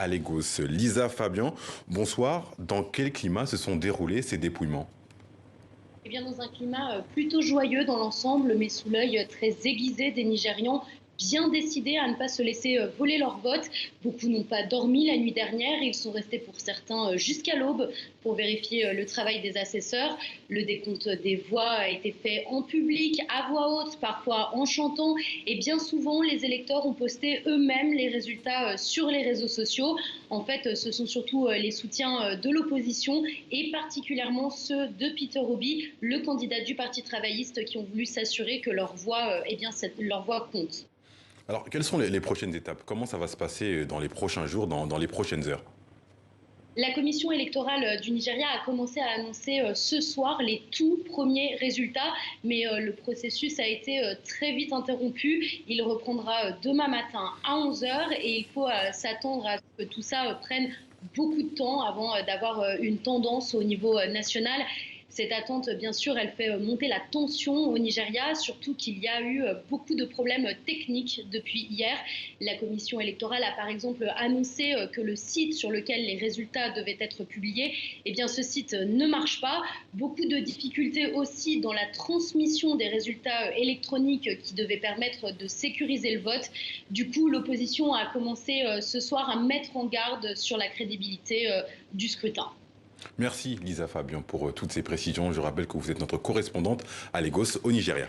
à Lagos. Lisa Fabian, bonsoir. Dans quel climat se sont déroulés ces dépouillements? Eh bien, dans un climat plutôt joyeux dans l'ensemble, mais sous l'œil très aiguisé des Nigérians, bien décidés à ne pas se laisser voler leur vote. Beaucoup n'ont pas dormi la nuit dernière. Ils sont restés pour certains jusqu'à l'aube pour vérifier le travail des assesseurs. Le décompte des voix a été fait en public, à voix haute, parfois en chantant. Et bien souvent, les électeurs ont posté eux-mêmes les résultats sur les réseaux sociaux. En fait, ce sont surtout les soutiens de l'opposition et particulièrement ceux de Peter Obi, le candidat du Parti travailliste, qui ont voulu s'assurer que leur voix, leur voix compte. Alors, quelles sont les prochaines étapes? Comment ça va se passer dans les prochains jours, dans les prochaines heures? La commission électorale du Nigeria a commencé à annoncer ce soir les tout premiers résultats, mais le processus a été très vite interrompu. Il reprendra demain matin à 11 heures et il faut s'attendre à ce que tout ça prenne beaucoup de temps avant d'avoir une tendance au niveau national. Cette attente, bien sûr, elle fait monter la tension au Nigeria, surtout qu'il y a eu beaucoup de problèmes techniques depuis hier. La commission électorale a par exemple annoncé que le site sur lequel les résultats devaient être publiés, eh bien, ce site ne marche pas. Beaucoup de difficultés aussi dans la transmission des résultats électroniques qui devaient permettre de sécuriser le vote. Du coup, l'opposition a commencé ce soir à mettre en garde sur la crédibilité du scrutin. Merci Lisa Fabian pour toutes ces précisions. Je rappelle que vous êtes notre correspondante à Lagos, au Nigeria.